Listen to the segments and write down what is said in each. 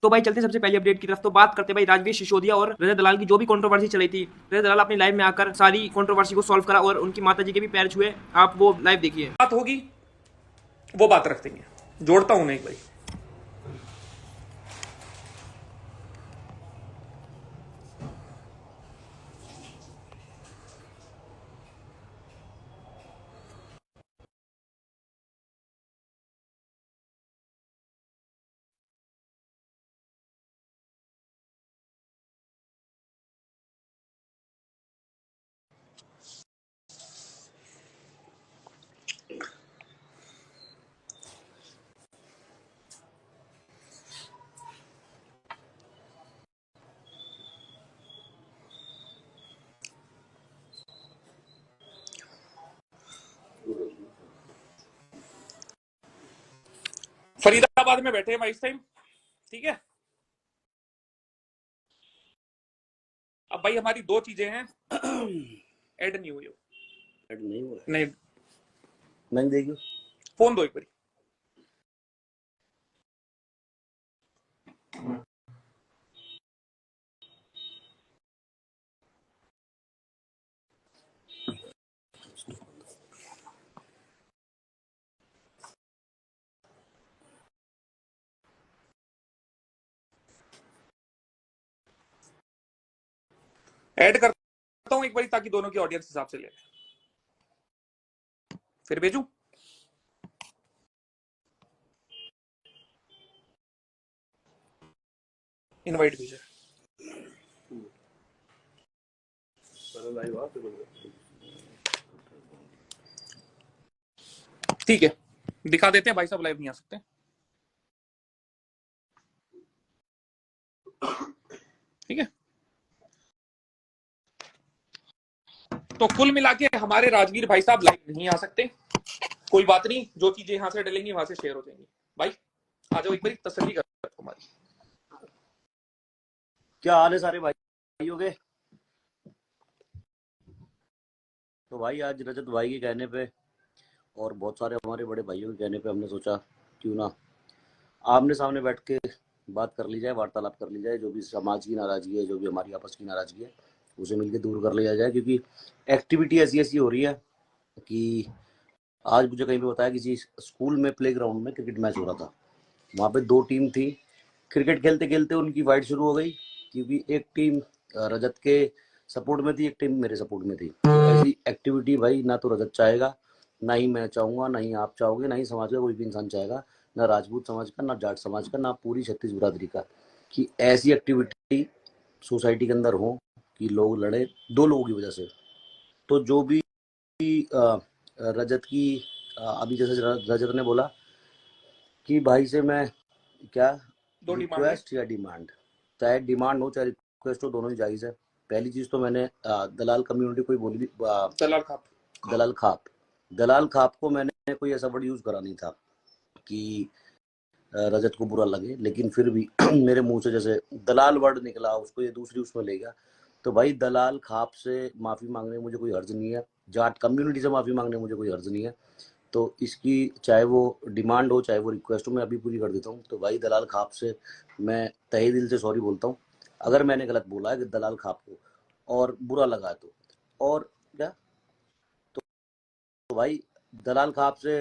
तो भाई चलते सबसे पहली अपडेट की तरफ। तो बात करते भाई राजवीर सिसोदिया और रजत दलाल की जो भी कंट्रोवर्सी चली थी। रजत दलाल अपनी लाइव में आकर सारी कंट्रोवर्सी को सॉल्व करा और उनकी माताजी के भी पैर छुए। आप वो लाइव देखिए। बात होगी वो बात रख देंगे, जोड़ता हूं एक भाई। फरीदाबाद में बैठे हैं भाई इस टाइम, ठीक है। अब भाई हमारी दो चीजें हैं। ऐड नहीं हुई हो, ऐड नहीं हुआ, नहीं नहीं देखियो, फोन दो एक बारी। ऐड करता हूं एक बारी ताकि दोनों की ऑडियंस हिसाब से ले लें। फिर भेजू। इनवाइट भेजा, ठीक है। दिखा देते हैं भाई साहब लाइव नहीं आ सकते, ठीक है। तो कुल मिला के हमारे राजवीर भाई साहब लाइव नहीं आ सकते, कोई बात नहीं, जो चीजें यहां से डलेंगी वहां से शेयर हो जाएंगी। भाई आ जाओ एक बारी तसल्ली कर हमारी। क्या हाल है सारे भाइयों के। तो भाई आज रजत भाई के कहने पे और बहुत सारे हमारे बड़े भाइयों के कहने पे हमने सोचा क्यों ना आमने सामने बैठ के बात कर ली जाए, वार्तालाप कर ली जाए। जो भी समाज की नाराजगी है, जो भी हमारी आपस की नाराजगी है, उसे मिलकर दूर कर लिया जाए। क्योंकि एक्टिविटी ऐसी ऐसी हो रही है कि आज मुझे कहीं पे बताया किसी स्कूल में प्लेग्राउंड में क्रिकेट मैच हो रहा था। वहाँ पे दो टीम थी, क्रिकेट खेलते खेलते उनकी फाइट शुरू हो गई। क्योंकि एक टीम रजत के सपोर्ट में थी, एक टीम मेरे सपोर्ट में थी। तो ऐसी एक्टिविटी भाई ना तो रजत चाहेगा, ना ही मैं चाहूँगा, ना ही आप चाहोगे, ना ही समाज का कोई भी इंसान चाहेगा, ना राजपूत समाज का, ना जाट समाज का, ना पूरी छत्तीस बिरादरी का, कि ऐसी एक्टिविटी सोसाइटी के अंदर हो कि लोग लड़े दो लोगों की वजह से। तो जो भी रजत की अभी जैसे रजत ने बोला कि भाई से मैं क्या दो डिमांड है, रिक्वेस्ट या डिमांड, चाहे डिमांड हो चाहे रिक्वेस्ट हो, दोनों ही जायज़ है। पहली चीज़ तो मैंने दलाल कम्युनिटी कोई बोली थी, दलाल खाप। दलाल खाप को मैंने कोई ऐसा वर्ड यूज़ करा नहीं था कि रजत को बुरा लगे, लेकिन फिर भी मेरे मुंह से जैसे दलाल वर्ड निकला, उसको ये दूसरी उसमें ले गया। तो भाई दलाल खाप से माफ़ी मांगने में मुझे कोई हर्ज नहीं है, जाट कम्युनिटी से माफ़ी मांगने में मुझे कोई हर्ज नहीं है। तो इसकी चाहे वो डिमांड हो चाहे वो रिक्वेस्ट हो, मैं अभी पूरी कर देता हूँ। तो भाई दलाल खाप से मैं तहे दिल से सॉरी बोलता हूँ अगर मैंने गलत बोला है कि दलाल खाप को और बुरा लगा है तो। और क्या, तो भाई दलाल खाप से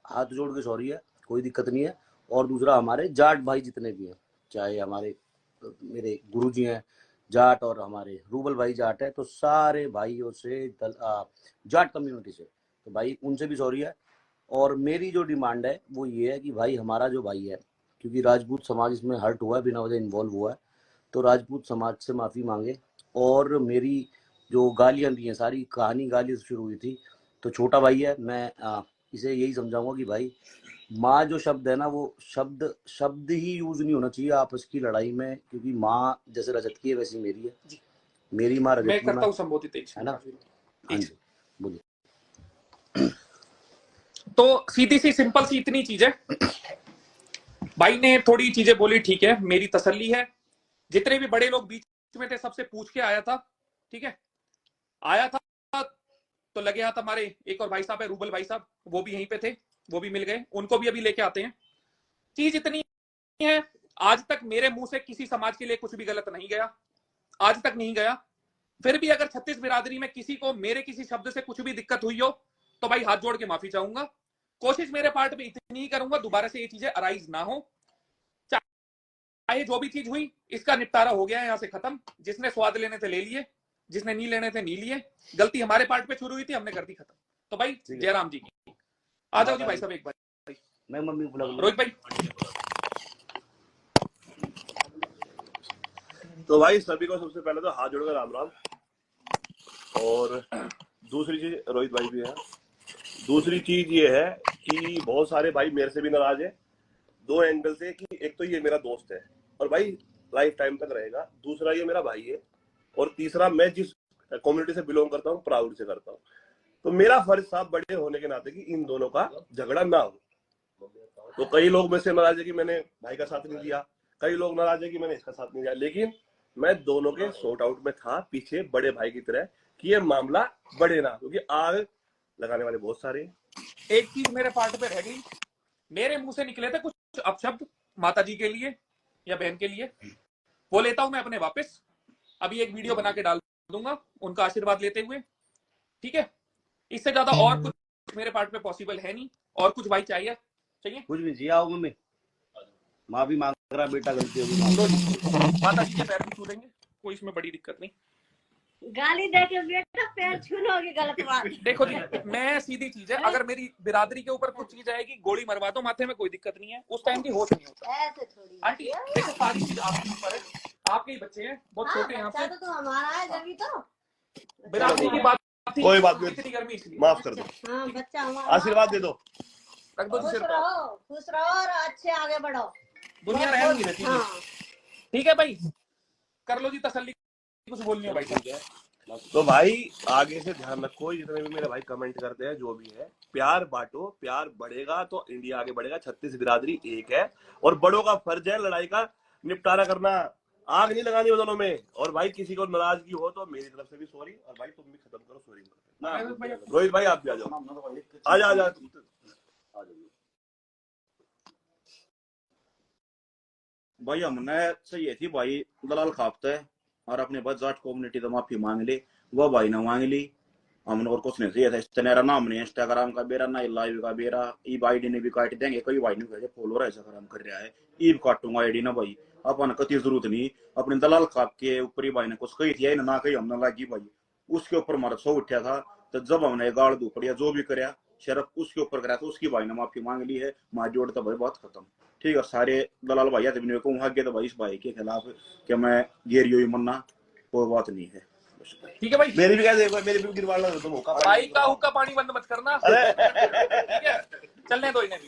हाथ जोड़ के सॉरी है, कोई दिक्कत नहीं है। और दूसरा, हमारे जाट भाई जितने भी हैं, चाहे हमारे मेरे गुरुजी हैं जाट और हमारे रूबल भाई जाट है, तो सारे भाइयों से जाट कम्युनिटी से, तो भाई उनसे भी सॉरी है। और मेरी जो डिमांड है वो ये है कि भाई हमारा जो भाई है, क्योंकि राजपूत समाज इसमें हर्ट हुआ है, बिना वजह इन्वॉल्व हुआ है, तो राजपूत समाज से माफ़ी मांगे। और मेरी जो गालियाँ दी हैं, सारी कहानी गालियों से शुरू हुई थी। तो छोटा भाई है, मैं इसे यही समझाऊंगा कि भाई माँ जो शब्द है ना, वो शब्द शब्द ही यूज नहीं होना चाहिए आपस की लड़ाई में। क्योंकि माँ जैसे रजत की है वैसी मेरी है, मेरी माँ रजत मैं की करता माँ हूं संबोधित एक है ना। हाँ जी, बोलिए। तो सीधी सी सिंपल सी इतनी चीज है, भाई ने थोड़ी चीजें बोली, ठीक है, मेरी तसल्ली है। जितने भी बड़े लोग बीच में थे सबसे पूछ के आया था, ठीक है, आया था। तो लगे हाथ हमारे एक और भाई साहब है, रूबल भाई साहब, वो भी यहीं पे थे, वो भी मिल गए, उनको भी अभी लेके आते हैं। चीज इतनी है, आज तक मेरे मुंह से किसी समाज के लिए कुछ भी गलत नहीं गया, आज तक नहीं गया। फिर भी अगर 36 बिरादरी में किसी को मेरे किसी शब्द से कुछ भी दिक्कत हुई हो तो भाई हाथ जोड़ के माफी चाहूंगा। कोशिश मेरे पार्ट में इतनी ही करूंगा दोबारा से ये चीजें अराइज ना हो। चाहे जो भी चीज हुई इसका निपटारा हो गया है, यहाँ से खत्म। जिसने स्वाद लेने थे ले लिए, जिसने नहीं लेने थे नहीं लिए। गलती हमारे पार्ट पे शुरू हुई थी, हमने कर दी खत्म। तो भाई जयराम जी की आ जाओ जी भाई साहब एक बार। मैं मम्मी को बुला लूंगा। रोहित भाई तो भाई सभी को सबसे पहले तो हाथ जोड़कर राम राम। और दूसरी चीज, रोहित भाई भी है, दूसरी चीज ये है कि बहुत सारे भाई मेरे से भी नाराज है दो एंगल से, कि एक तो ये मेरा दोस्त है और भाई लाइफ टाइम तक रहेगा, दूसरा ये मेरा भाई है, और तीसरा मैं जिस कम्युनिटी से बिलोंग करता हूँ प्राउड से करता हूँ। तो मेरा फर्ज था बड़े होने के नाते कि इन दोनों का झगड़ा ना हो। तो कई लोग मुझसे नाराज है कि मैंने भाई का साथ नहीं दिया, कई लोग नाराज है कि मैंने इसका साथ नहीं दिया, लेकिन मैं दोनों के सॉर्ट आउट में था पीछे बड़े भाई की तरह कि ये मामला बढ़े ना, क्योंकि आग लगाने वाले बहुत सारे हैं। एक चीज मेरे पार्ट पे रह गई, मेरे मुंह से निकले थे कुछ अपशब्द माता जी के लिए या बहन के लिए, वो लेता हूं मैं अपने वापस। अभी एक वीडियो बना के डाल दूंगा उनका आशीर्वाद लेते हुए, ठीक है। इससे ज्यादा और कुछ मेरे पार्ट पे पॉसिबल है नहीं। और कुछ भाई चाहिए कुछ भी जी। आओ मम्मी, माँ भी मांग रहा, बेटा गलती होगी माता जी के पैर भी छू देंगे, कोई इसमें बड़ी दिक्कत नहीं। गाली दे के बेटा पैर छूना होगी गलत बात। देखो जी, मैं सीधी चीज है, अगर मेरी बिरादरी के ऊपर कुछ चीज आएगी गोली मरवा दो माथे में, कोई दिक्कत नहीं है, उस टाइम की होश नहीं होता। ऐसे थोड़ी आंटी देखो सारी चीज आपके ऊपर है, आपके ही बच्चे हैं, बहुत छोटे हैं बच्चा आपसे। तो हमारा है जब तो बिरादरी की बात थी, कोई बात नहीं, इतनी गर्मी इसलिए माफ कर दो, हाँ बच्चा हमारा। आशीर्वाद दे दो। रख दो जी सिर पर। खुश रहो और अच्छे आगे बढ़ो। दुनिया रहम नहीं रहती। हाँ। ठीक है भाई, कर लो जी तसल्ली, कुछ बोलनी हो भाई साहब। तो भाई आगे से ध्यान रखो, जितने भी मेरे भाई कमेंट करते हैं जो भी है, प्यार बांटो, प्यार बढ़ेगा तो इंडिया आगे बढ़ेगा। 36 बिरादरी एक है और बड़ों का फर्ज है लड़ाई का निपटारा करना, आग नहीं लगानी दोनों में। और भाई किसी को नाराजगी हो तो मेरी तरफ से भी सॉरी, और भाई तुम भी खत्म करो सॉरी। रोहित भाई आप भी आ जाओ, आ जा भाई। हमने चाहिए थी भाई दलाल खापते और अपने बजाट कम्युनिटी तो माफी मांग ली, वो भाई ने मांग ली। हमने और कुछ नहीं चाहिए था। इस्तेनेरा नाम नहीं, इंस्टाग्राम का बेरा ना, लाइव का बेरा, ई आईडी ने भी काट देंगे। कई भाई ने कहे फॉलोअर ऐसा काम कर रहा है, ई काटूंगा आईडी ना भाई, अपन कति जरूरत नहीं। अपने दलाल खाप के ऊपर ही भाई ने कुछ कही थी ना कही हमने लगी भाई, उसके ऊपर हमारा सौ उठा था। तो जब हमने गाड़ दू पड़िया जो भी कराया शरफ उसके ऊपर कराया, तो उसकी भाई ने माफी मांग ली है। मार जोड़ तो भाई बात खत्म, ठीक है। सारे दलाल भाई आते भी कहूँ आगे तो भाई इस भाई के खिलाफ कि मैं गेरियो ही मरना कोई बात नहीं है। ठीक है भाई, मेरी भी क्या, मेरी भी गिरवाना तुम भाई का हुक्का पानी बंद मत करना, ठीक है। चलने दो इन्हें भी।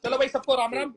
चलो भाई सबको राम राम।